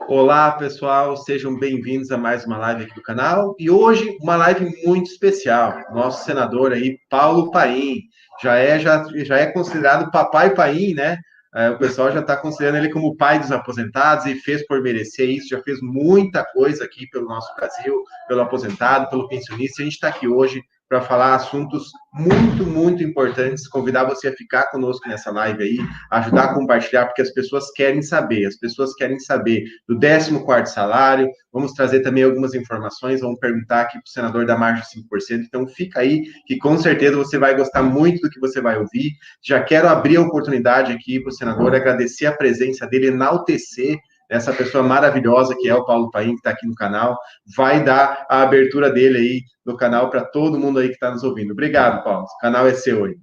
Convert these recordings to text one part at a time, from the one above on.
Olá, pessoal, sejam bem-vindos a mais uma live aqui do canal. E hoje, uma live muito especial. Nosso senador aí, Paulo Paim, já é considerado papai Paim, né? O pessoal já está considerando ele como o pai dos aposentados e fez por merecer isso, já fez muita coisa aqui pelo nosso Brasil, pelo aposentado, pelo pensionista. A gente está aqui hoje para falar assuntos muito importantes, convidar você a ficar conosco nessa live aí, ajudar a compartilhar, porque as pessoas querem saber do 14º salário, vamos trazer também algumas informações, vamos perguntar aqui para o senador da margem de 5%, então fica aí, que com certeza você vai gostar muito do que você vai ouvir. Já quero abrir a oportunidade aqui para o senador, agradecer a presença dele, enaltecer essa pessoa maravilhosa que é o Paulo Paim, que está aqui no canal, vai dar a abertura dele aí no canal para todo mundo aí que está nos ouvindo. Obrigado, Paulo, o canal é seu aí.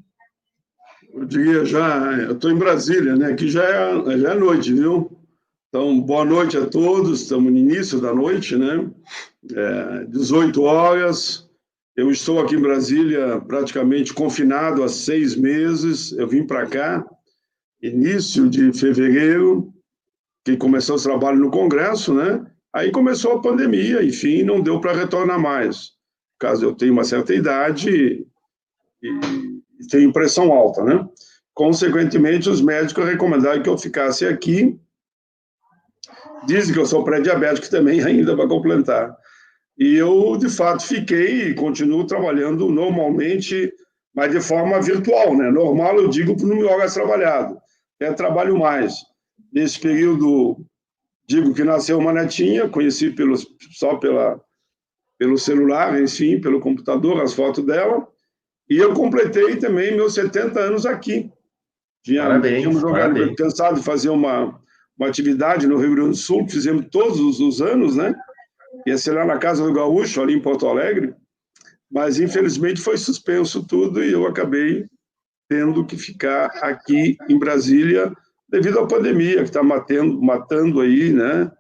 Eu diria eu estou em Brasília, né? Aqui já é noite, viu? Então, boa noite a todos, estamos no início da noite, né? 18 horas, eu estou aqui em Brasília praticamente confinado há 6 meses, eu vim para cá, início de fevereiro, que começou o trabalho no Congresso, né? Aí começou a pandemia, enfim, não deu para retornar mais. Caso eu tenha uma certa idade e tenho pressão alta, né? Consequentemente, os médicos recomendaram que eu ficasse aqui. Dizem que eu sou pré-diabético também, ainda para complementar. E eu, de fato, fiquei e continuo trabalhando normalmente, mas de forma virtual, né? Normal, eu digo, por número de horas trabalhado. Trabalho mais. Nesse período, digo que nasceu uma netinha, conheci só pelo celular, enfim, pelo computador, as fotos dela, e eu completei também meus 70 anos aqui. Tínhamos cansado de fazer uma atividade no Rio Grande do Sul, que fizemos todos os anos, né? Ia ser lá na Casa do Gaúcho, ali em Porto Alegre, mas infelizmente foi suspenso tudo e eu acabei tendo que ficar aqui em Brasília devido à pandemia que está matando aí, né?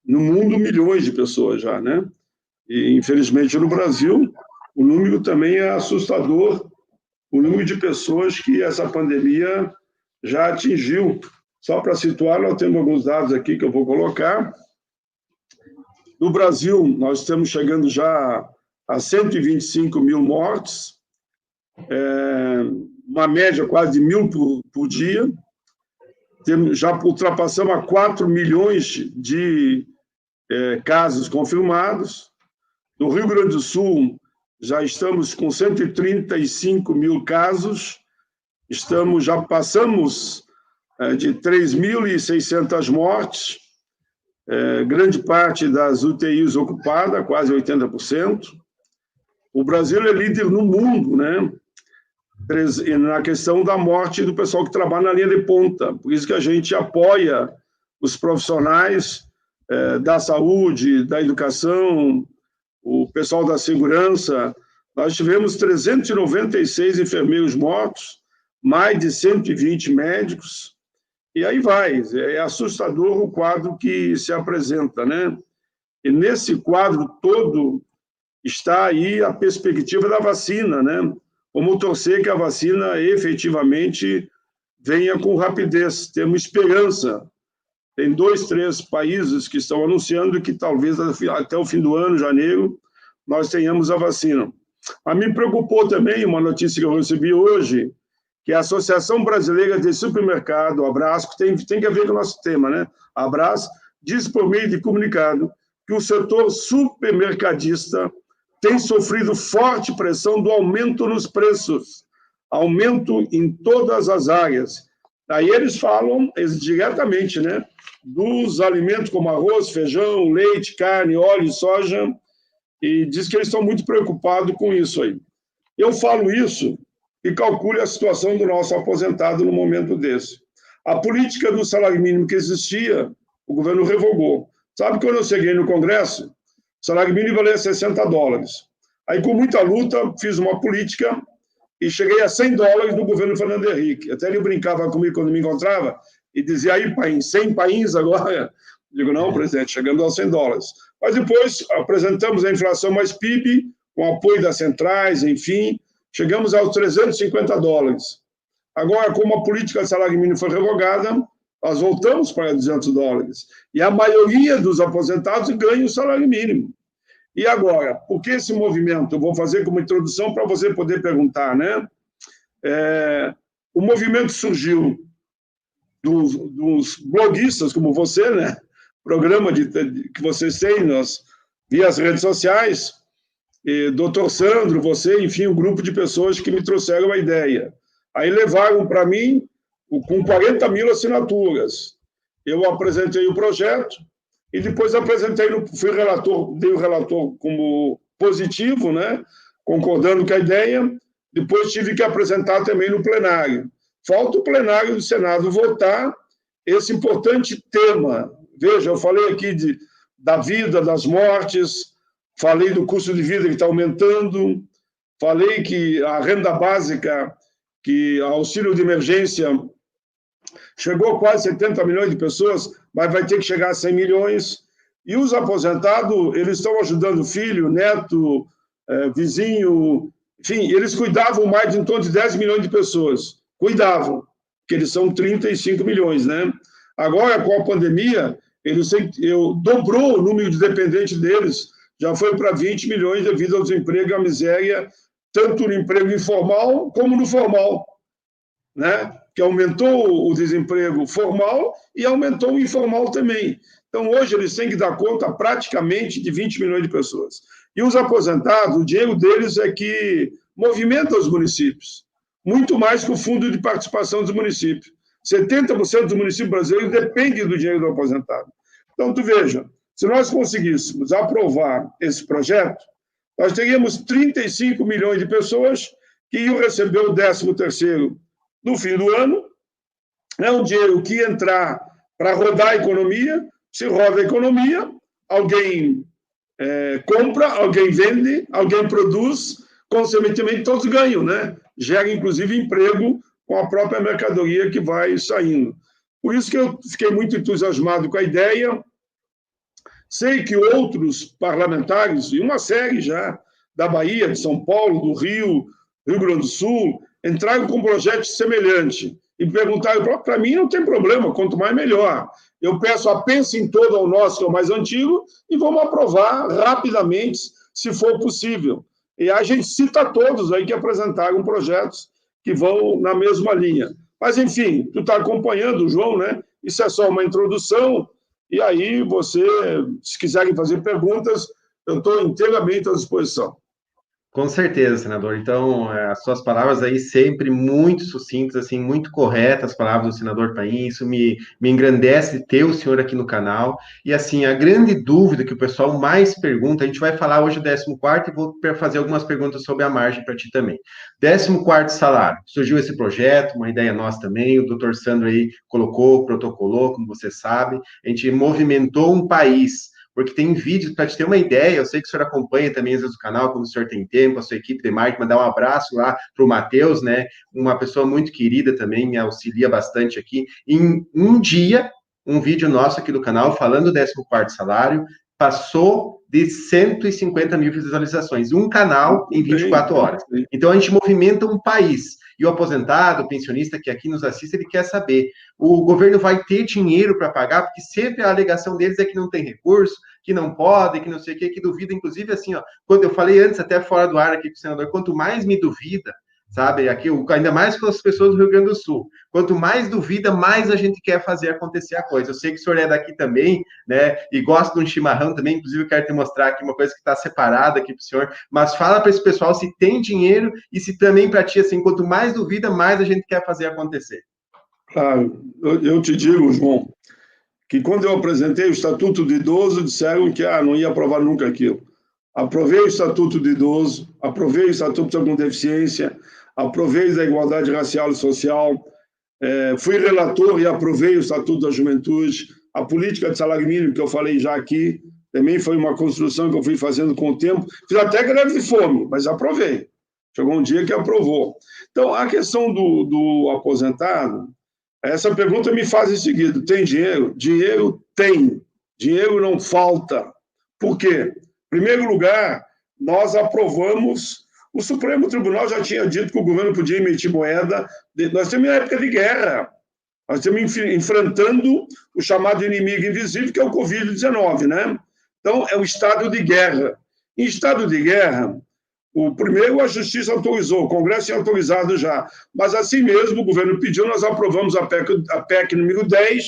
No mundo, milhões de pessoas já, né? E infelizmente no Brasil, o número também é assustador, o número de pessoas que essa pandemia já atingiu. Só para situar, nós temos alguns dados aqui que eu vou colocar. No Brasil, nós estamos chegando já a 125 mil mortes, uma média quase de 1.000 por dia. Já ultrapassamos a 4 milhões de casos confirmados. No Rio Grande do Sul, já estamos com 135 mil casos, já passamos de 3.600 mortes, grande parte das UTIs ocupada, quase 80%. O Brasil é líder no mundo, né? Na questão da morte do pessoal que trabalha na linha de ponta. Por isso que a gente apoia os profissionais da saúde, da educação, o pessoal da segurança. Nós tivemos 396 enfermeiros mortos, mais de 120 médicos, e aí vai. É assustador o quadro que se apresenta, né? E nesse quadro todo está aí a perspectiva da vacina, né? Vamos torcer que a vacina efetivamente venha com rapidez. Temos esperança. Tem 2, 3 países que estão anunciando que talvez até o fim do ano, janeiro, nós tenhamos a vacina. A mim preocupou também uma notícia que eu recebi hoje, que a Associação Brasileira de Supermercado, a Abrasco, tem que ver com o nosso tema, né? A Abrasco diz por meio de comunicado que o setor supermercadista tem sofrido forte pressão do aumento nos preços, aumento em todas as áreas. Aí eles falam diretamente, né, dos alimentos como arroz, feijão, leite, carne, óleo e soja, e diz que eles estão muito preocupados com isso aí. Eu falo isso e calcule a situação do nosso aposentado no momento desse. A política do salário mínimo que existia, o governo revogou. Sabe quando eu cheguei no Congresso? O salário mínimo valia $60. Aí, com muita luta, fiz uma política e cheguei a $100 do governo Fernando Henrique. Até ele brincava comigo quando me encontrava e dizia, aí, Paim, 100 país agora? Digo, não, presidente, chegamos aos $100. Mas depois apresentamos a inflação mais PIB, com apoio das centrais, enfim, chegamos aos $350. Agora, como a política de salário mínimo foi revogada, Nós voltamos para $200. E a maioria dos aposentados ganha o salário mínimo. E agora, por que esse movimento? Eu vou fazer como introdução para você poder perguntar, né? O movimento surgiu dos bloguistas como você, né? Programa que vocês têm via as redes sociais, e Dr. Sandro, você, enfim, um grupo de pessoas que me trouxeram a ideia. Aí levaram para mim com 40 mil assinaturas. Eu apresentei o projeto e depois fui relator, dei o relator como positivo, né? Concordando com a ideia. Depois tive que apresentar também no plenário. Falta o plenário do Senado votar esse importante tema. Veja, eu falei aqui da vida, das mortes, falei do custo de vida que está aumentando, falei que a renda básica, que auxílio de emergência chegou a quase 70 milhões de pessoas, mas vai ter que chegar a 100 milhões. E os aposentados, eles estão ajudando filho, neto, vizinho, enfim, eles cuidavam mais de em torno de 10 milhões de pessoas. Cuidavam, porque eles são 35 milhões, né? Agora, com a pandemia, dobrou o número de dependentes deles, já foi para 20 milhões devido ao desemprego e à miséria, tanto no emprego informal como no formal, né? Que aumentou o desemprego formal e aumentou o informal também. Então, hoje, eles têm que dar conta praticamente de 20 milhões de pessoas. E os aposentados, o dinheiro deles é que movimenta os municípios, muito mais que o fundo de participação dos municípios. 70% dos municípios brasileiros dependem do dinheiro do aposentado. Então, tu veja, se nós conseguíssemos aprovar esse projeto, nós teríamos 35 milhões de pessoas que iam receber o 13º no fim do ano. É um dinheiro que ia entrar para rodar a economia. Se roda a economia, alguém compra, alguém vende, alguém produz, consequentemente todos ganham, né? Gera, inclusive, emprego com a própria mercadoria que vai saindo. Por isso que eu fiquei muito entusiasmado com a ideia. Sei que outros parlamentares, e uma série já, da Bahia, de São Paulo, do Rio Grande do Sul, entraram com um projeto semelhante e perguntaram, para mim não tem problema, quanto mais melhor. Eu peço a Pense em Todo ao nosso, que é o mais antigo, e vamos aprovar rapidamente, se for possível. E a gente cita todos aí que apresentaram projetos que vão na mesma linha. Mas, enfim, tu está acompanhando, João, né? Isso é só uma introdução, e aí você, se quiserem fazer perguntas, eu estou inteiramente à disposição. Com certeza, senador. Então, as suas palavras aí sempre muito sucintas, assim, muito corretas, as palavras do senador Paim, isso me engrandece ter o senhor aqui no canal. E, assim, a grande dúvida que o pessoal mais pergunta, a gente vai falar hoje do 14º e vou fazer algumas perguntas sobre a margem para ti também. 14º salário, surgiu esse projeto, uma ideia nossa também, o doutor Sandro aí colocou, protocolou, como você sabe, a gente movimentou um país. Porque tem vídeos, para te ter uma ideia, eu sei que o senhor acompanha também às vezes o canal, quando o senhor tem tempo, a sua equipe de marketing, mandar um abraço lá para o Matheus, né? Uma pessoa muito querida também, me auxilia bastante aqui. Em um dia, um vídeo nosso aqui do canal, falando do 14º salário, passou de 150 mil visualizações. Um canal em 24 horas. Então, a gente movimenta um país. E o aposentado, o pensionista que aqui nos assiste, ele quer saber, o governo vai ter dinheiro para pagar? Porque sempre a alegação deles é que não tem recurso, que não pode, que não sei o que duvida. Inclusive, assim, ó, quando eu falei antes, até fora do ar aqui com o senador, quanto mais me duvida, sabe, aqui, ainda mais com as pessoas do Rio Grande do Sul, quanto mais duvida, mais a gente quer fazer acontecer a coisa. Eu sei que o senhor é daqui também, né, e gosta de um chimarrão também, inclusive eu quero te mostrar aqui uma coisa que está separada aqui para o senhor, mas fala para esse pessoal se tem dinheiro e se também para ti, assim, quanto mais duvida, mais a gente quer fazer acontecer. Claro, eu te digo, João, que quando eu apresentei o Estatuto do Idoso, disseram que não ia aprovar nunca aquilo. Aprovei o Estatuto do Idoso, aprovei o Estatuto com Deficiência, aprovei da Igualdade Racial e Social, fui relator e aprovei o Estatuto da Juventude, a política de salário mínimo, que eu falei já aqui, também foi uma construção que eu fui fazendo com o tempo, fiz até greve de fome, mas aprovei. Chegou um dia que aprovou. Então, a questão do aposentado, essa pergunta me faz em seguida, tem dinheiro? Dinheiro tem, dinheiro não falta. Por quê? Em primeiro lugar, nós aprovamos, o Supremo Tribunal já tinha dito que o governo podia emitir moeda, nós temos uma época de guerra, Nós estamos enfrentando o chamado inimigo invisível, que é o Covid-19, né? Então, é um estado de guerra. Em estado de guerra, primeiro a Justiça autorizou, o Congresso tinha autorizado já, mas assim mesmo o governo pediu, nós aprovamos a PEC número 10,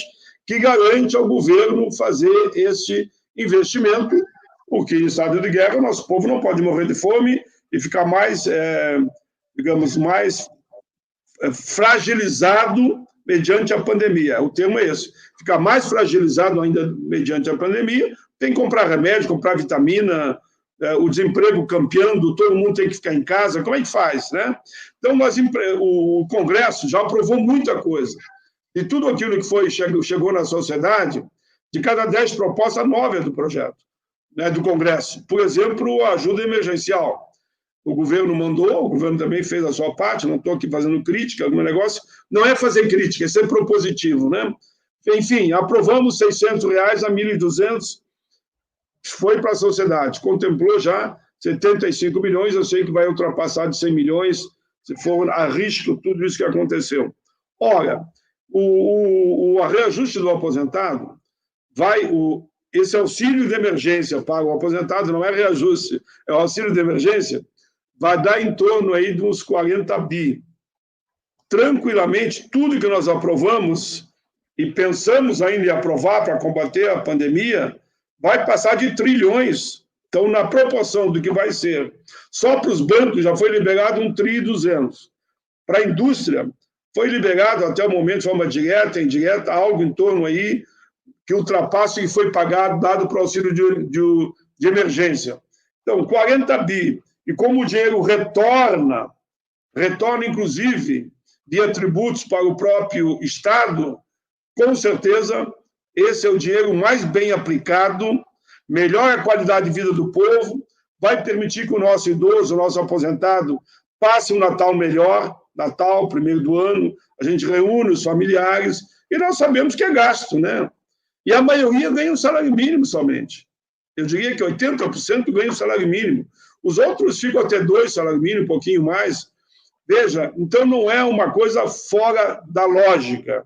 que garante ao governo fazer esse investimento, porque em estado de guerra o nosso povo não pode morrer de fome e ficar mais, digamos, mais fragilizado mediante a pandemia. O termo é esse. Ficar mais fragilizado ainda mediante a pandemia, tem que comprar remédio, comprar vitamina, o desemprego campeando, todo mundo tem que ficar em casa, como é que faz, né? Então, o Congresso já aprovou muita coisa. E tudo aquilo que chegou na sociedade, de cada 10 propostas, 9 é do projeto, né, do Congresso. Por exemplo, a ajuda emergencial. O governo mandou, o governo também fez a sua parte, não estou aqui fazendo crítica, algum negócio, não é fazer crítica, é ser propositivo, né? Enfim, aprovamos R$600 a 1.200, foi para a sociedade, contemplou já 75 milhões, eu sei que vai ultrapassar de 100 milhões, se for a risco tudo isso que aconteceu. Ora, o reajuste do aposentado esse auxílio de emergência para o aposentado não é reajuste, é o auxílio de emergência, vai dar em torno aí de uns 40 bi. Tranquilamente, tudo que nós aprovamos e pensamos ainda em aprovar para combater a pandemia, vai passar de trilhões. Então, na proporção do que vai ser, só para os bancos já foi liberado 1,2 trilhão. Para a indústria, foi liberado até o momento, de forma direta e indireta, algo em torno aí que ultrapassa o que foi pagado, dado para o auxílio de emergência. Então, 40 bi. E como o dinheiro retorna inclusive via tributos para o próprio Estado, com certeza esse é o dinheiro mais bem aplicado, melhora a qualidade de vida do povo, vai permitir que o nosso idoso, o nosso aposentado, passe um Natal melhor, Natal, primeiro do ano, a gente reúne os familiares e nós sabemos que é gasto, né? E a maioria ganha um salário mínimo somente. Eu diria que 80% ganha o salário mínimo. Os outros ficam até 2 salários mínimos, um pouquinho mais. Veja, então não é uma coisa fora da lógica.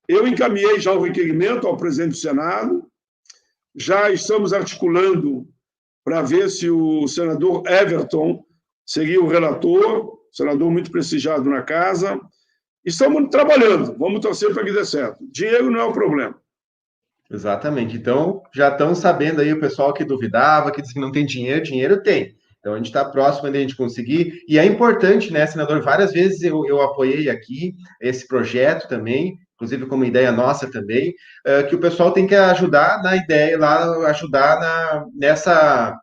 Eu encaminhei já o requerimento ao presidente do Senado, já estamos articulando para ver se o senador Everton seria o relator, senador muito prestigiado na casa. Estamos trabalhando, vamos torcer para que dê certo. Dinheiro não é o problema. Exatamente. Então, já estão sabendo aí o pessoal que duvidava, que disse que não tem dinheiro, dinheiro tem. Então, a gente está próximo de a gente conseguir. E é importante, né, senador? Várias vezes eu apoiei aqui esse projeto também, inclusive como ideia nossa também, que o pessoal tem que ajudar na ideia lá, ajudar nessa...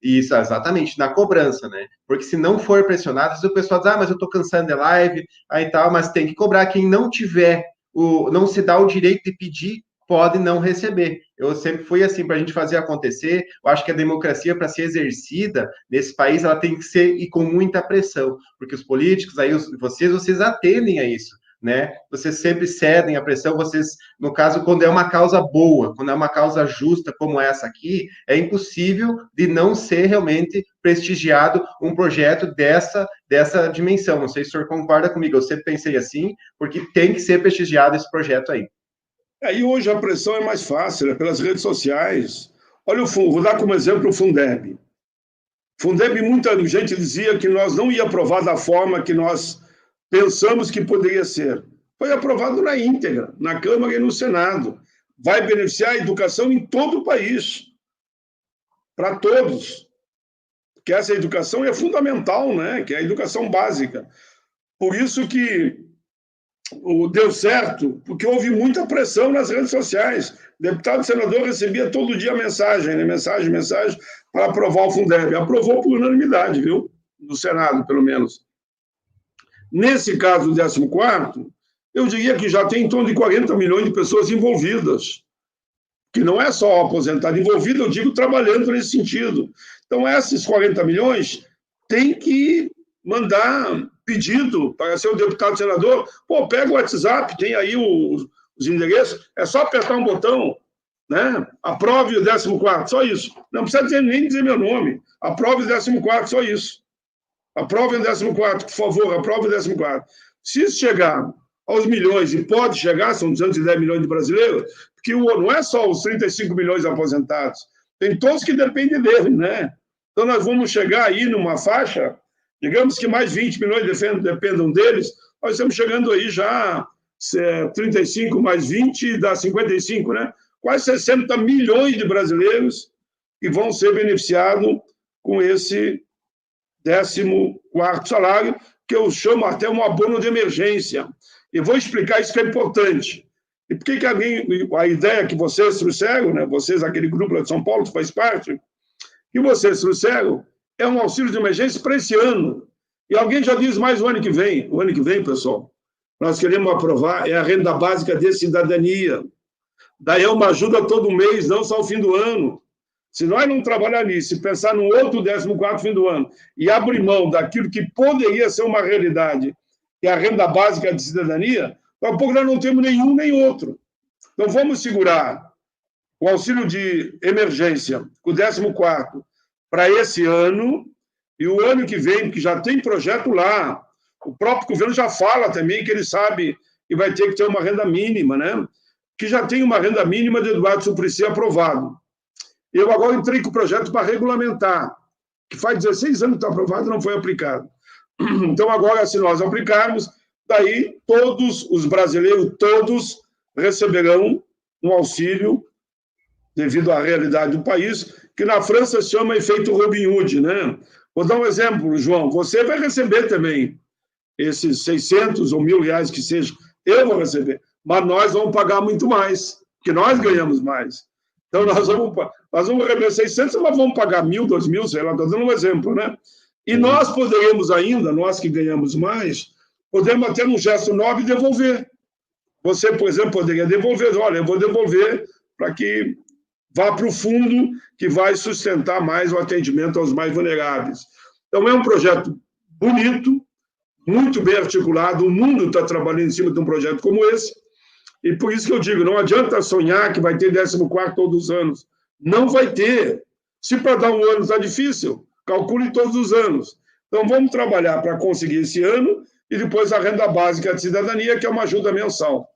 Isso, exatamente, na cobrança, né? Porque se não for pressionado, se o pessoal diz, mas eu estou cansando de live, aí tal, mas tem que cobrar. Quem não tiver, não se dá o direito de pedir, pode não receber. Eu sempre fui assim, para a gente fazer acontecer. Eu acho que a democracia, para ser exercida nesse país, ela tem que ser e com muita pressão, porque os políticos, aí vocês atendem a isso, né? Vocês sempre cedem à pressão, no caso, quando é uma causa boa, quando é uma causa justa como essa aqui, é impossível de não ser realmente prestigiado um projeto dessa dimensão. Não sei se o senhor concorda comigo, eu sempre pensei assim, porque tem que ser prestigiado esse projeto aí. Aí hoje a pressão é mais fácil, é pelas redes sociais. Olha, vou dar como exemplo o Fundeb. Fundeb, muita gente dizia que nós não ia aprovar da forma que nós pensamos que poderia ser. Foi aprovado na íntegra, na Câmara e no Senado. Vai beneficiar a educação em todo o país, para todos. Porque essa educação é fundamental, né? Que é a educação básica. Por isso que deu certo, porque houve muita pressão nas redes sociais. Deputado e senador recebia todo dia mensagem, né? Mensagem, para aprovar o Fundeb. Aprovou por unanimidade, viu? No Senado, pelo menos. Nesse caso do 14º, eu diria que já tem em torno de 40 milhões de pessoas envolvidas, que não é só o aposentado envolvido, eu digo trabalhando nesse sentido. Então, esses 40 milhões têm que mandar pedido para ser o deputado senador. Pô, pega o WhatsApp, tem aí os endereços, é só apertar um botão, né? Aprove o 14º, só isso. Não precisa nem dizer meu nome. Aprove o 14º, só isso. Aprove o 14º, por favor, aprove o 14º. Se isso chegar aos milhões, e pode chegar, são 210 milhões de brasileiros, porque não é só os 35 milhões aposentados, tem todos que dependem dele, né? Então, nós vamos chegar aí numa faixa, digamos que mais 20 milhões dependam deles, nós estamos chegando aí já 35 mais 20 dá 55, né? Quase 60 milhões de brasileiros que vão ser beneficiados com esse 14º salário, que eu chamo até um abono de emergência. E vou explicar isso que é importante. E por que a ideia que vocês trouxeram, né? Vocês, aquele grupo lá de São Paulo, que faz parte, que vocês trouxeram, é um auxílio de emergência para esse ano. E alguém já diz mais o ano que vem. O ano que vem, pessoal, nós queremos aprovar, é a renda básica de cidadania. Daí é uma ajuda todo mês, não só ao fim do ano. Se nós não trabalhar nisso, e pensar num outro 14º fim do ano, e abrir mão daquilo que poderia ser uma realidade, que é a renda básica de cidadania, daqui a pouco nós não temos nenhum nem outro. Então, vamos segurar o auxílio de emergência, o 14º, para esse ano, e o ano que vem, porque já tem projeto lá. O próprio governo já fala também que ele sabe que vai ter que ter uma renda mínima, né? Que já tem uma renda mínima de Eduardo Suplicy aprovado. Eu agora entrei com o projeto para regulamentar, que faz 16 anos que está aprovado e não foi aplicado. Então, agora, se nós aplicarmos, daí todos os brasileiros, todos receberão um auxílio devido à realidade do país, que na França se chama efeito Robin Hood, né? Vou dar um exemplo, João. Você vai receber também esses 600 ou 1.000 reais que seja. Eu vou receber. Mas nós vamos pagar muito mais, porque nós ganhamos mais. Então, nós vamos receber 600, mas vamos pagar 1.000, 2.000, sei lá, estou dando um exemplo, né? E nós poderíamos ainda, nós que ganhamos mais, podemos até num gesto nobre devolver. Você, por exemplo, poderia devolver. Olha, eu vou devolver para que vá para o fundo que vai sustentar mais o atendimento aos mais vulneráveis. Então, é um projeto bonito, muito bem articulado, o mundo está trabalhando em cima de um projeto como esse, e por isso que eu digo, não adianta sonhar que vai ter 14º todos os anos. Não vai ter. Se para dar um ano está difícil, calcule todos os anos. Então, vamos trabalhar para conseguir esse ano e depois a renda básica de cidadania, que é uma ajuda mensal.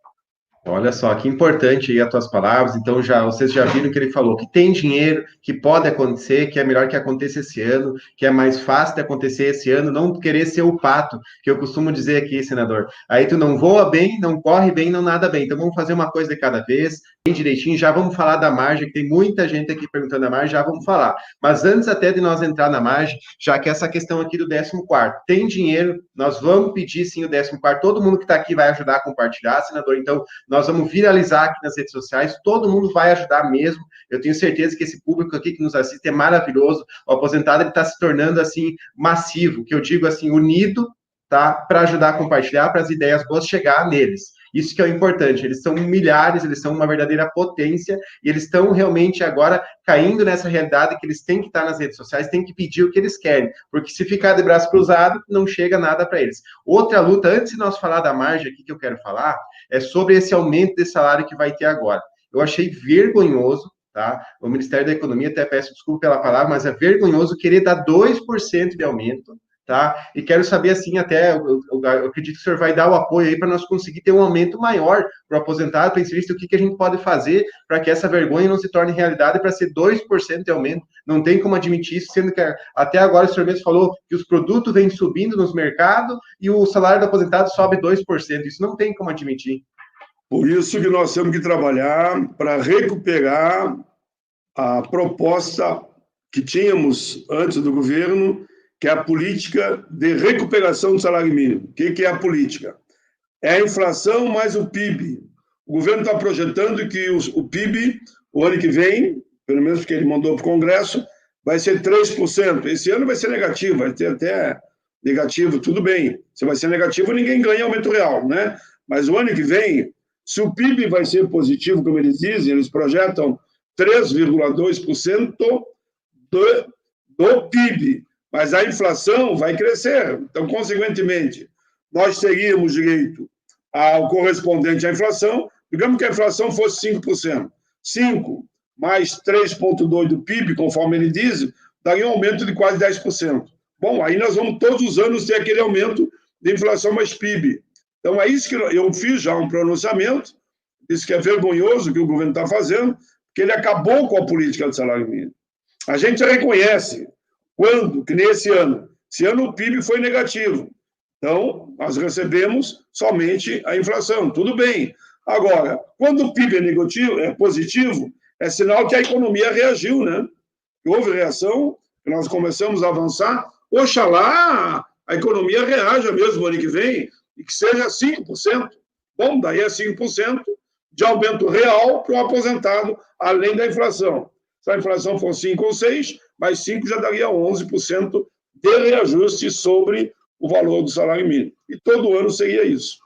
Olha só, que importante aí as tuas palavras. Então, vocês já viram que ele falou que tem dinheiro, que pode acontecer, que é melhor que aconteça esse ano, que é mais fácil de acontecer esse ano, não querer ser o pato, que eu costumo dizer aqui, senador. Aí tu não voa bem, não corre bem, não nada bem. Então, vamos fazer uma coisa de cada vez, bem direitinho. Já vamos falar da margem, que tem muita gente aqui perguntando a margem, já vamos falar. Mas antes até de nós entrar na margem, já que essa questão aqui do 14º, tem dinheiro, nós vamos pedir sim o 14º, todo mundo que está aqui vai ajudar a compartilhar, senador. Então, nós vamos viralizar aqui nas redes sociais, todo mundo vai ajudar mesmo. Eu tenho certeza que esse público aqui que nos assiste é maravilhoso. O aposentado está se tornando assim massivo, que eu digo assim, unido, tá? Para ajudar a compartilhar, para as ideias boas chegar neles. Isso que é o importante, eles são milhares, eles são uma verdadeira potência, e eles estão realmente agora caindo nessa realidade que eles têm que estar nas redes sociais, têm que pedir o que eles querem, porque se ficar de braço cruzado, não chega nada para eles. Outra luta, antes de nós falar da margem aqui que eu quero falar, é sobre esse aumento de salário que vai ter agora. Eu achei vergonhoso, tá? O Ministério da Economia, até peço desculpa pela palavra, mas é vergonhoso querer dar 2% de aumento, tá? E quero saber, assim, até, eu acredito que o senhor vai dar o apoio aí para nós conseguir ter um aumento maior para o aposentado, pensionista, o que a gente pode fazer para que essa vergonha não se torne realidade para ser 2% de aumento. Não tem como admitir isso, sendo que até agora o senhor mesmo falou que os produtos vêm subindo nos mercados e o salário do aposentado sobe 2%. Isso não tem como admitir. Por isso que nós temos que trabalhar para recuperar a proposta que tínhamos antes do governo, que é a política de recuperação do salário mínimo. O que é a política? É a inflação mais o PIB. O governo está projetando que o PIB, o ano que vem, pelo menos porque ele mandou para o Congresso, vai ser 3%. Esse ano vai ser negativo, vai ter até negativo, tudo bem. Se vai ser negativo, ninguém ganha aumento real, né? Mas o ano que vem, se o PIB vai ser positivo, como eles dizem, eles projetam 3,2% do PIB. Mas a inflação vai crescer. Então, consequentemente, nós teríamos direito ao correspondente à inflação. Digamos que a inflação fosse 5%. 5 mais 3,2% do PIB, conforme ele diz, daria um aumento de quase 10%. Bom, aí nós vamos todos os anos ter aquele aumento de inflação mais PIB. Então, é isso que eu fiz já um pronunciamento, disse que é vergonhoso o que o governo está fazendo, que ele acabou com a política do salário mínimo. A gente reconhece quando, que nesse ano, o PIB foi negativo. Então, nós recebemos somente a inflação, tudo bem. Agora, quando o PIB é negativo, é positivo, é sinal que a economia reagiu, né? Houve reação, nós começamos a avançar. Oxalá a economia reaja mesmo ano que vem e que seja 5%. Bom, daí é 5% de aumento real para o aposentado, além da inflação. Se a inflação for 5 ou 6, mais 5 já daria 11% de reajuste sobre o valor do salário mínimo. E todo ano seria isso.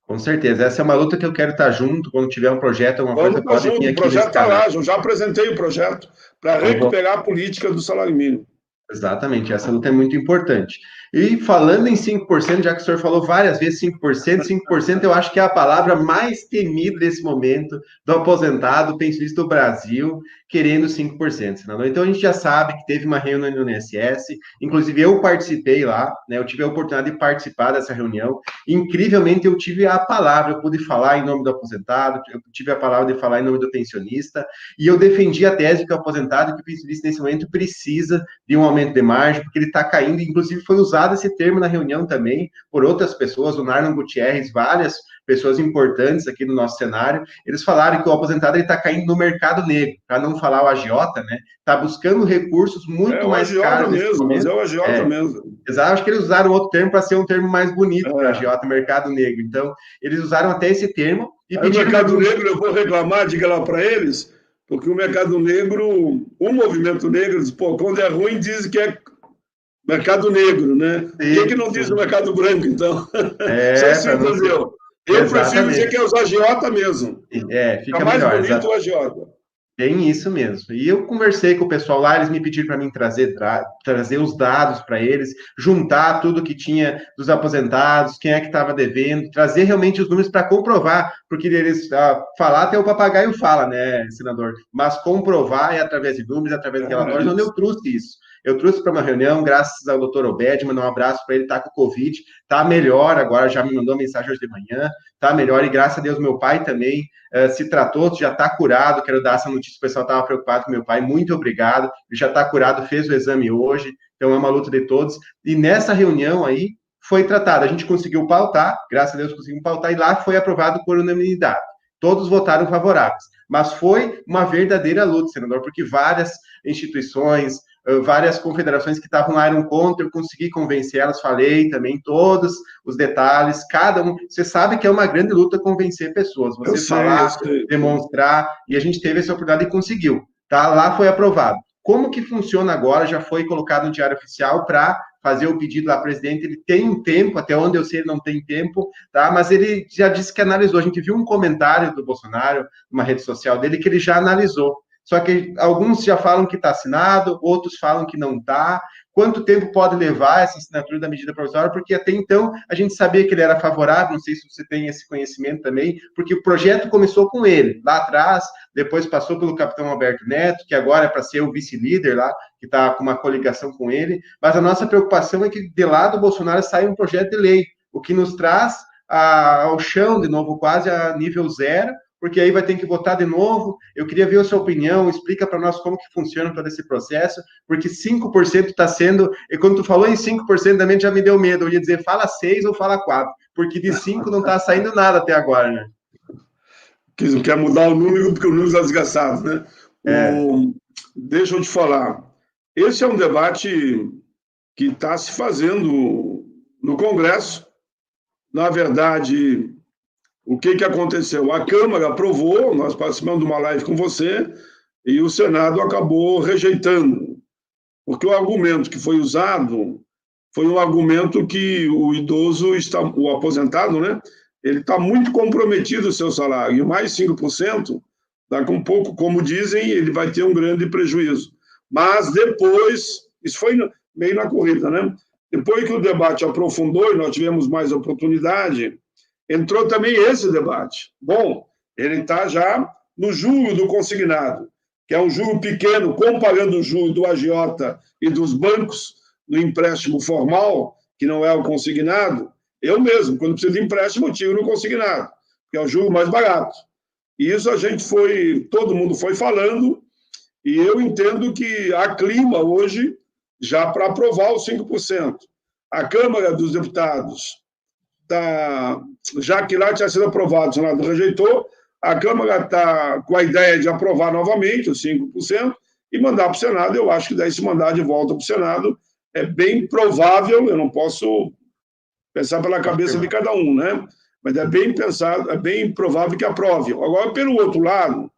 Com certeza. Essa é uma luta que eu quero estar junto. Quando tiver um projeto, alguma coisa, pode vir aqui. O projeto está lá, eu já apresentei o projeto para recuperar a política do salário mínimo. Exatamente, essa luta é muito importante. E falando em 5%, já que o senhor falou várias vezes 5% eu acho que é a palavra mais temida nesse momento do aposentado, pensionista do Brasil, querendo 5%, senador. Então a gente já sabe que teve uma reunião no INSS, inclusive eu participei lá, né? Eu tive a oportunidade de participar dessa reunião. Incrivelmente eu tive a palavra, eu pude falar em nome do aposentado, eu tive a palavra de falar em nome do pensionista, e eu defendi a tese que o aposentado e que o pensionista nesse momento precisa de um aumento de margem, porque ele está caindo, inclusive foi usado esse termo na reunião também por outras pessoas, o Narlan Gutierrez, várias pessoas importantes aqui no nosso cenário, eles falaram que o aposentado está caindo no mercado negro, para não falar o agiota, né? Está buscando recursos muito mais caros. Mesmo, mas é o agiota mesmo. Exato, acho que eles usaram outro termo para ser um termo mais bonito para agiota, mercado negro. Então, eles usaram até esse termo. E o mercado negro, eu vou reclamar, diga lá para eles, porque o mercado negro, o movimento negro, diz, pô, quando é ruim, diz que é mercado negro, né? Por que não diz o mercado branco, então? Só assim, entendeu? Eu prefiro dizer que é os agiota mesmo. Fica mais melhor, bonito o agiota. Tem isso mesmo. E eu conversei com o pessoal lá, eles me pediram para mim trazer os dados para eles, juntar tudo que tinha dos aposentados, quem é que estava devendo, trazer realmente os números para comprovar, porque eles falar até o papagaio fala, né, senador? Mas comprovar é através de números, através de relatórios, onde eu trouxe isso. Eu trouxe para uma reunião, graças ao doutor Obed, mandar um abraço para ele, tá com Covid, tá melhor agora, já me mandou mensagem hoje de manhã, tá melhor, e graças a Deus meu pai também se tratou, já tá curado, quero dar essa notícia, o pessoal estava preocupado com meu pai, muito obrigado, ele já tá curado, fez o exame hoje, então é uma luta de todos, e nessa reunião aí, foi tratado, a gente conseguiu pautar, graças a Deus conseguimos pautar, e lá foi aprovado por unanimidade, todos votaram favoráveis, mas foi uma verdadeira luta, senador, porque várias instituições, várias confederações que estavam lá eram contra, eu consegui convencer elas, falei também todos os detalhes, cada um, você sabe que é uma grande luta convencer pessoas, você falar, demonstrar, e a gente teve essa oportunidade e conseguiu, tá? Lá foi aprovado. Como que funciona agora, já foi colocado no Diário Oficial para fazer o pedido lá, presidente, ele tem um tempo, até onde eu sei ele não tem tempo, tá? Mas ele já disse que analisou, a gente viu um comentário do Bolsonaro, numa rede social dele, que ele já analisou, só que alguns já falam que está assinado, outros falam que não está. Quanto tempo pode levar essa assinatura da medida provisória? Porque até então a gente sabia que ele era favorável, não sei se você tem esse conhecimento também, porque o projeto começou com ele, lá atrás, depois passou pelo capitão Alberto Neto, que agora é para ser o vice-líder lá, que está com uma coligação com ele, mas a nossa preocupação é que de lá do Bolsonaro saia um projeto de lei, o que nos traz ao chão, de novo, quase a nível zero, porque aí vai ter que votar de novo. Eu queria ver a sua opinião, explica para nós como que funciona todo esse processo, porque 5% está sendo, e quando tu falou em 5%, também já me deu medo, eu ia dizer, fala 6 ou fala 4, porque de 5 não está saindo nada até agora, né? Quer mudar o número, porque o número está desgastado, né? Deixa eu te falar, esse é um debate que está se fazendo no Congresso. Na verdade, o que aconteceu? A Câmara aprovou, nós participamos de uma live com você, e o Senado acabou rejeitando, porque o argumento que foi usado foi um argumento que o idoso, o aposentado, né, ele está muito comprometido o seu salário, e mais 5%, daqui um pouco, como dizem, ele vai ter um grande prejuízo. Mas depois, isso foi meio na corrida, né? Depois que o debate aprofundou e nós tivemos mais oportunidade, entrou também esse debate. Bom, ele está já no juro do consignado, que é um juro pequeno, comparando o juro do agiota e dos bancos, no empréstimo formal, que não é o consignado, Eu mesmo, quando preciso de empréstimo, eu tiro no consignado, que é o juro mais barato. E isso todo mundo foi falando, e eu entendo que há clima hoje já para aprovar os 5%. A Câmara dos Deputados, já que lá tinha sido aprovado, o Senado rejeitou, a Câmara está com a ideia de aprovar novamente os 5% e mandar para o Senado. Eu acho que daí, se mandar de volta para o Senado, é bem provável, eu não posso pensar pela cabeça de cada um, né? Mas é bem pensado, é bem provável que aprove. Agora, pelo outro lado,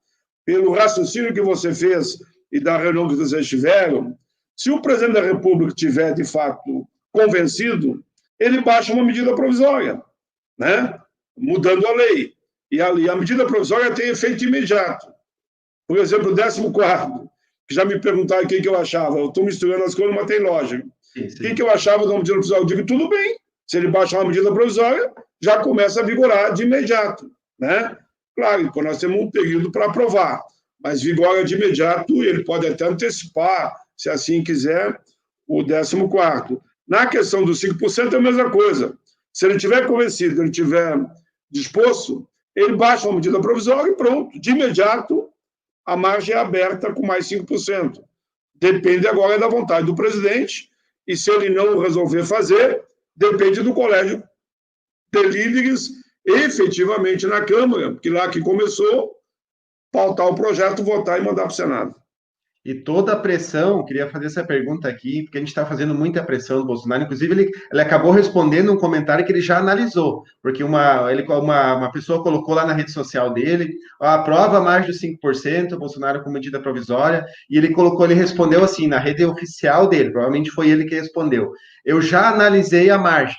pelo raciocínio que você fez e da reunião que vocês tiveram, se o presidente da República tiver, de fato, convencido, ele baixa uma medida provisória, né? Mudando a lei. E a medida provisória tem efeito imediato. Por exemplo, o 14º, que já me perguntaram o que eu achava. Eu estou misturando as coisas, mas tem lógica. O que eu achava da medida provisória? Eu digo, tudo bem. Se ele baixa uma medida provisória, já começa a vigorar de imediato, né? Claro, quando nós temos um período para aprovar, mas vigora de imediato, ele pode até antecipar, se assim quiser, o 14º. Na questão dos 5% é a mesma coisa. Se ele estiver convencido, ele estiver disposto, ele baixa uma medida provisória e pronto. De imediato, a margem é aberta com mais 5%. Depende agora da vontade do presidente, e se ele não resolver fazer, depende do colégio de líderes efetivamente na Câmara, que lá que começou, pautar o projeto, votar e mandar para o Senado. E toda a pressão, queria fazer essa pergunta aqui, porque a gente está fazendo muita pressão do Bolsonaro, inclusive ele acabou respondendo um comentário que ele já analisou, porque uma pessoa colocou lá na rede social dele, aprova mais de 5%, o Bolsonaro com medida provisória, e ele respondeu assim, na rede oficial dele, provavelmente foi ele que respondeu, eu já analisei a margem.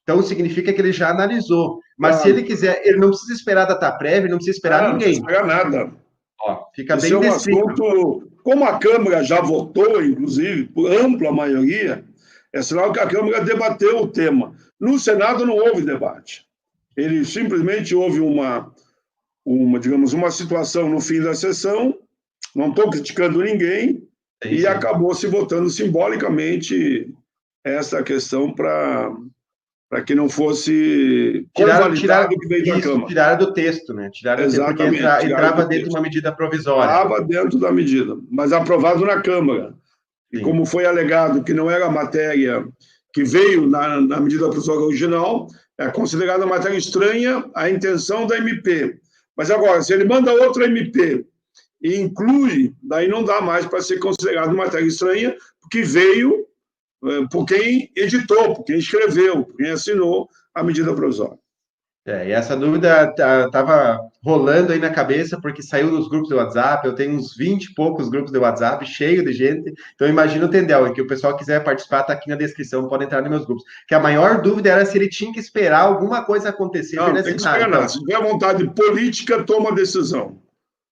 Então, significa que ele já analisou. Mas se ele quiser, ele não precisa esperar a data prévia, não precisa esperar ninguém. Não precisa esperar nada. Ó, fica Esse bem é um assunto, como a Câmara já votou, inclusive, por ampla maioria, é sinal que a Câmara debateu o tema. No Senado não houve debate. Ele simplesmente houve digamos, uma situação no fim da sessão, não estou criticando ninguém, e acabou se votando simbolicamente essa questão para que não fosse convalidado o que veio da Câmara. Tiraram do texto, né? Tiraram do texto, porque entrava dentro de uma medida provisória. Estava dentro da medida, mas aprovado na Câmara. E como foi alegado que não era matéria que veio na medida provisória original, é considerada matéria estranha a intenção da MP. Mas agora, se ele manda outra MP e inclui, daí não dá mais para ser considerado matéria estranha, porque veio por quem editou, por quem escreveu, por quem assinou a medida provisória. E essa dúvida estava rolando aí na cabeça, porque saiu nos grupos do WhatsApp, eu tenho uns 20 e poucos grupos do WhatsApp, cheio de gente, então imagina o Tendel, e que o pessoal quiser participar, está aqui na descrição, pode entrar nos meus grupos, que a maior dúvida era se ele tinha que esperar alguma coisa acontecer para ele assinar. Tem que esperar, então, se tiver vontade política, toma decisão.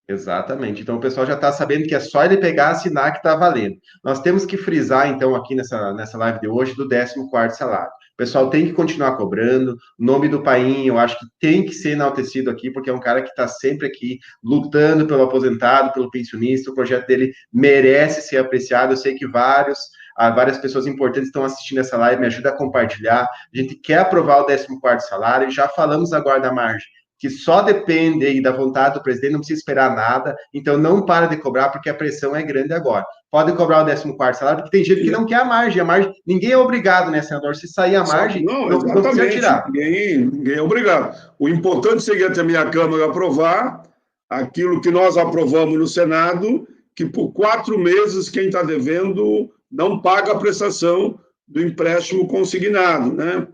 Exatamente. Então, o pessoal já está sabendo que é só ele pegar, assinar que está valendo. Nós temos que frisar, então, aqui nessa live de hoje, do 14º salário. O pessoal tem que continuar cobrando. O nome do Paim, eu acho que tem que ser enaltecido aqui, porque é um cara que está sempre aqui lutando pelo aposentado, pelo pensionista. O projeto dele merece ser apreciado. Eu sei que várias pessoas importantes estão assistindo essa live. Me ajuda a compartilhar. A gente quer aprovar o 14º salário. Já falamos agora da margem, que só depende aí da vontade do presidente, não precisa esperar nada, então não para de cobrar, porque a pressão é grande agora. Pode cobrar o 14º salário, porque tem gente que não quer a margem, ninguém é obrigado, né, senador? Se sair a margem, não precisa tirar. Ninguém é obrigado. O importante seria também a Câmara aprovar aquilo que nós aprovamos no Senado, que por 4 meses quem está devendo não paga a prestação do empréstimo consignado, né?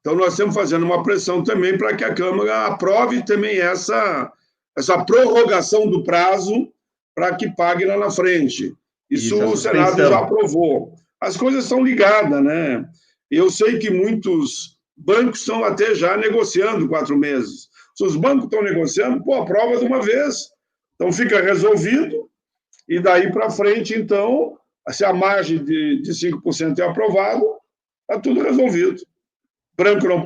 Então, nós estamos fazendo uma pressão também para que a Câmara aprove também essa prorrogação do prazo para que pague lá na frente. Isso o Senado já aprovou. As coisas são ligadas, né? Eu sei que muitos bancos estão até já negociando 4 meses. Se os bancos estão negociando, aprova de uma vez. Então, fica resolvido, e daí para frente, então, se a margem de 5% é aprovado, está tudo resolvido.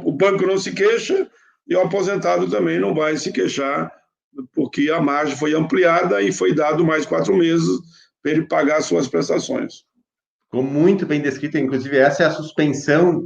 O banco não se queixa e o aposentado também não vai se queixar, porque a margem foi ampliada e foi dado mais 4 meses para ele pagar suas prestações. Ficou muito bem descrita, inclusive essa é a suspensão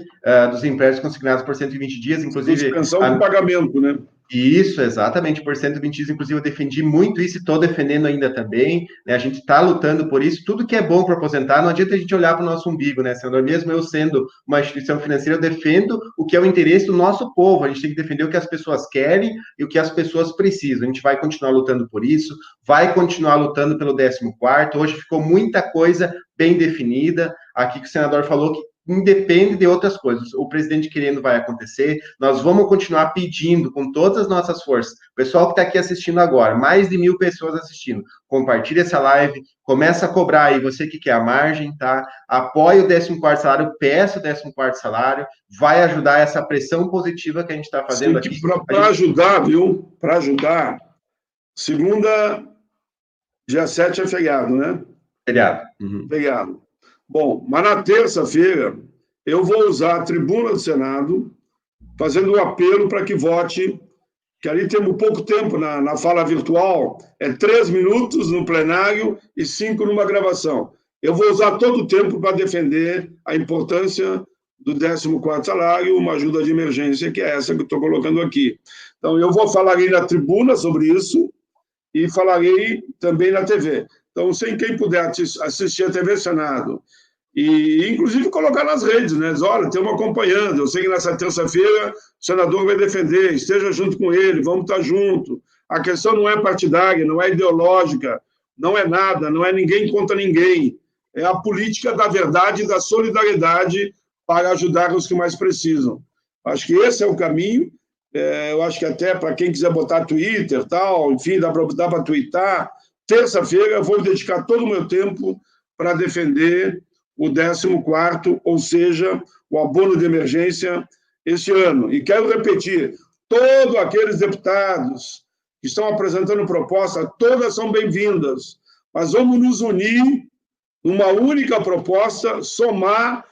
dos empréstimos consignados por 120 dias, inclusive... Suspensão do pagamento, né? Isso, exatamente, por 120 dias, inclusive eu defendi muito isso e estou defendendo ainda também, né? A gente está lutando por isso, tudo que é bom para aposentar, não adianta a gente olhar para o nosso umbigo, né, senador? Mesmo eu sendo uma instituição financeira, eu defendo o que é o interesse do nosso povo, a gente tem que defender o que as pessoas querem e o que as pessoas precisam, a gente vai continuar lutando por isso, vai continuar lutando pelo 14º, hoje ficou muita coisa bem definida, aqui que o senador falou que independe de outras coisas. O presidente querendo vai acontecer. Nós vamos continuar pedindo com todas as nossas forças. O pessoal que está aqui assistindo agora, mais de 1.000 pessoas assistindo, compartilhe essa live, começa a cobrar aí, você que quer a margem, tá? Apoie o 14º salário, peça o 14º salário, vai ajudar essa pressão positiva que a gente está fazendo aqui. Para ajudar, viu? Para ajudar, segunda, dia 7 é feriado, né? Feriado. Feriado. Bom, mas na terça-feira eu vou usar a tribuna do Senado fazendo um apelo para que vote, que ali temos pouco tempo na fala virtual, 3 minutos no plenário e 5 numa gravação. Eu vou usar todo o tempo para defender a importância do 14º salário, uma ajuda de emergência, que é essa que eu estou colocando aqui. Então, eu vou falar aí na tribuna sobre isso e falarei também na TV. Então, quem puder assistir a TV Senado, e inclusive colocar nas redes, né? Olha, estamos acompanhando, eu sei que nessa terça-feira o senador vai defender, esteja junto com ele, vamos estar junto. A questão não é partidária, não é ideológica, não é nada, não é ninguém contra ninguém. É a política da verdade e da solidariedade para ajudar os que mais precisam. Acho que esse é o caminho. Eu acho que até para quem quiser botar Twitter, tal, enfim, dá para twittar. Terça-feira eu vou dedicar todo o meu tempo para defender o 14º, ou seja, o abono de emergência este ano. E quero repetir, todos aqueles deputados que estão apresentando proposta, todas são bem-vindas, mas vamos nos unir numa única proposta, somar,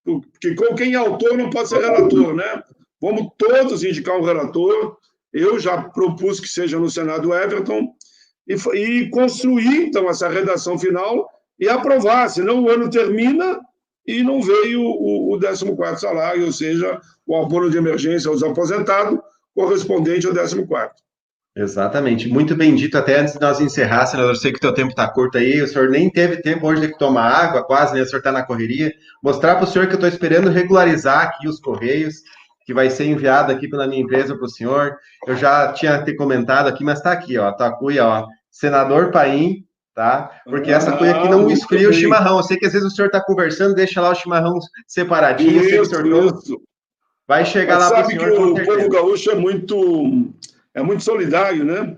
porque quem é autor não pode ser relator, né? Vamos todos indicar um relator, eu já propus que seja no Senado Everton, e construir, então, essa redação final e aprovar, senão o ano termina e não veio o 14º salário, ou seja, o abono de emergência aos aposentados, correspondente ao 14º. Exatamente. Muito bem dito. Até antes de nós encerrar, senador, eu sei que o teu tempo está curto aí, o senhor nem teve tempo hoje de tomar água, quase, né? O senhor está na correria. Mostrar para o senhor que eu estou esperando regularizar aqui os correios, que vai ser enviado aqui pela minha empresa para o senhor. Eu já tinha te comentado aqui, mas está aqui, ó, tá a cuia, ó, senador Paim, tá? Porque essa cuia aqui não esfria o chimarrão. Eu sei que às vezes o senhor está conversando, deixa lá o chimarrão separadinho. Isso. Vai chegar lá para o senhor. Sabe que o povo gaúcho é muito solidário, né?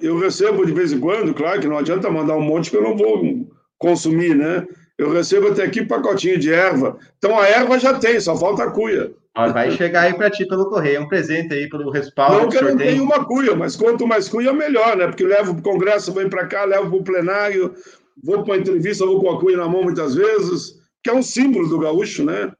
Eu recebo de vez em quando, claro que não adianta mandar um monte que eu não vou consumir, né? Eu recebo até aqui pacotinho de erva. Então a erva já tem, só falta a cuia. Vai chegar aí para ti pelo correio, é um presente aí pelo respaldo. Não que eu não tenha uma cuia, mas quanto mais cuia, melhor, né? Porque eu levo para o Congresso, venho para cá, levo para o plenário, vou para uma entrevista, vou com a cuia na mão muitas vezes, que é um símbolo do gaúcho, né?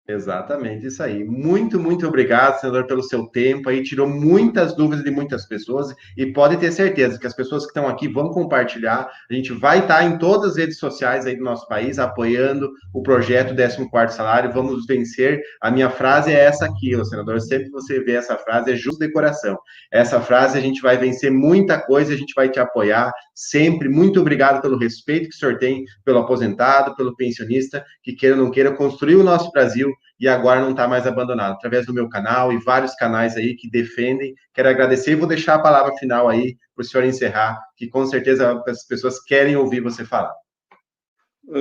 Exatamente, isso aí. Muito, muito obrigado, senador, pelo seu tempo aí. Tirou muitas dúvidas de muitas pessoas e pode ter certeza que as pessoas que estão aqui vão compartilhar. A gente vai estar em todas as redes sociais aí do nosso país apoiando o projeto 14º salário. Vamos vencer. A minha frase é essa aqui, senador. Sempre que você vê essa frase, é justo de coração. Essa frase, a gente vai vencer muita coisa, a gente vai te apoiar sempre. Muito obrigado pelo respeito que o senhor tem pelo aposentado, pelo pensionista, que queira ou não queira construir o nosso Brasil e agora não está mais abandonado, através do meu canal e vários canais aí que defendem. Quero agradecer e vou deixar a palavra final aí para o senhor encerrar, que com certeza as pessoas querem ouvir você falar.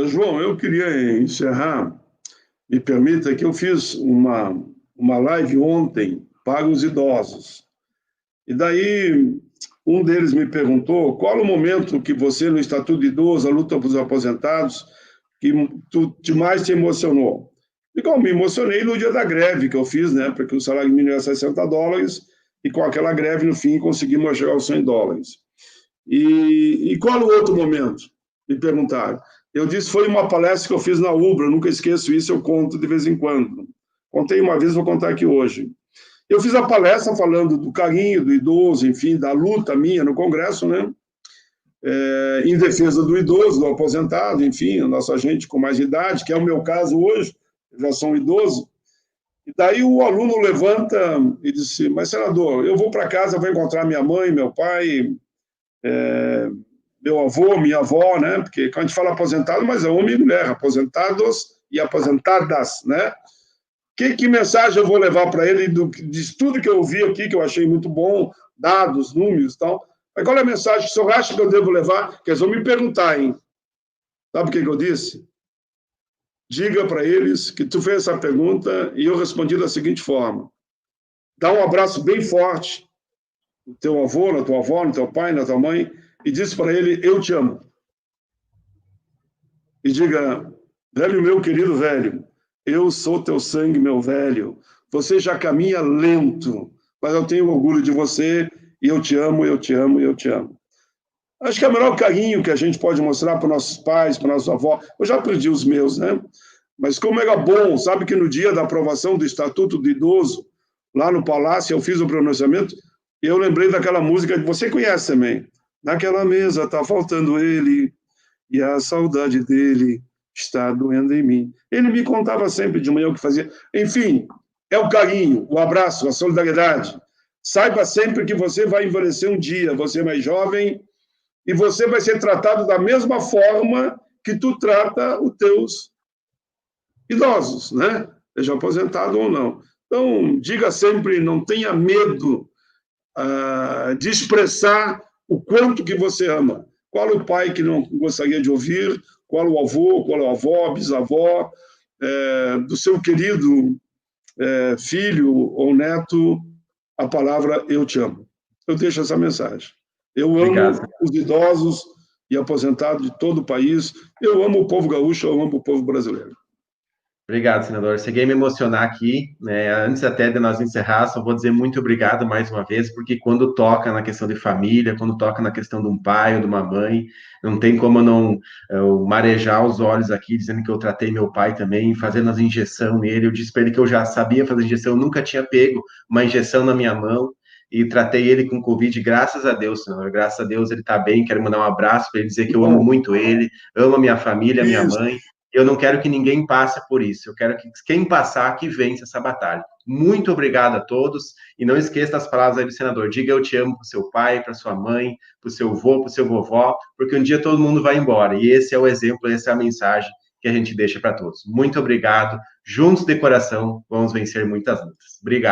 João, eu queria encerrar, me permita, que eu fiz uma live ontem para os idosos. E daí um deles me perguntou qual o momento que você, no Estatuto de Idoso, a luta dos aposentados, que mais te emocionou. E como me emocionei no dia da greve que eu fiz, né, porque o salário mínimo era $60, e com aquela greve, no fim, conseguimos chegar aos $100. E qual o outro momento? Me perguntaram. Eu disse, foi uma palestra que eu fiz na UBRA, nunca esqueço isso, eu conto de vez em quando. Contei uma vez, vou contar aqui hoje. Eu fiz a palestra falando do carinho do idoso, enfim, da luta minha no Congresso, né? em defesa do idoso, do aposentado, enfim, o nosso agente com mais idade, que é o meu caso hoje, eu já sou um idoso. E daí o aluno levanta e disse, mas senador, eu vou para casa, vou encontrar minha mãe, meu pai, meu avô, minha avó, né? Porque quando a gente fala aposentado, mas é homem e mulher, aposentados e aposentadas, né? Que mensagem eu vou levar para ele de tudo que eu vi aqui, que eu achei muito bom, dados, números e tal. Mas qual é a mensagem que o senhor acha que eu devo levar? Que eles vão me perguntar, hein? Sabe o que eu disse? Diga para eles que tu fez essa pergunta e eu respondi da seguinte forma. Dá um abraço bem forte no teu avô, na tua avó, no teu pai, na tua mãe, e diz para ele, eu te amo. E diga, velho meu querido velho, eu sou teu sangue, meu velho. Você já caminha lento, mas eu tenho orgulho de você e eu te amo, eu te amo, eu te amo. Acho que é o melhor carinho que a gente pode mostrar para nossos pais, para nossos avós. Eu já perdi os meus, né? Mas como era bom, sabe que no dia da aprovação do Estatuto do Idoso, lá no Palácio, eu fiz o pronunciamento e eu lembrei daquela música que você conhece também. Naquela mesa tá faltando ele e a saudade dele está doendo em mim. Ele me contava sempre de manhã o que fazia. Enfim, é o carinho, o abraço, a solidariedade. Saiba sempre que você vai envelhecer um dia, você é mais jovem, e você vai ser tratado da mesma forma que tu trata os teus idosos, né? Seja aposentado ou não. Então, diga sempre, não tenha medo de expressar o quanto que você ama. Qual o pai que não gostaria de ouvir? Qual o avô, qual a avó, bisavó, do seu querido filho ou neto, a palavra eu te amo. Eu deixo essa mensagem. Eu amo os idosos e aposentados de todo o país. Eu amo o povo gaúcho, eu amo o povo brasileiro. Obrigado, senador. Cheguei a me emocionar aqui, né? Antes até de nós encerrar, só vou dizer muito obrigado mais uma vez, porque quando toca na questão de família, quando toca na questão de um pai ou de uma mãe, não tem como não marejar os olhos aqui, dizendo que eu tratei meu pai também, fazendo as injeções nele. Eu disse para ele que eu já sabia fazer injeção, eu nunca tinha pego uma injeção na minha mão, e tratei ele com Covid, graças a Deus, senador. Graças a Deus ele está bem. Quero mandar um abraço para ele, dizer que eu amo muito ele, amo a minha família, a minha mãe. Eu não quero que ninguém passe por isso. Eu quero que quem passar, que vença essa batalha. Muito obrigado a todos. E não esqueça as palavras aí do senador. Diga eu te amo para o seu pai, para sua mãe, para o seu avô, para o seu vovó, porque um dia todo mundo vai embora. E esse é o exemplo, essa é a mensagem que a gente deixa para todos. Muito obrigado. Juntos de coração, vamos vencer muitas lutas. Obrigado.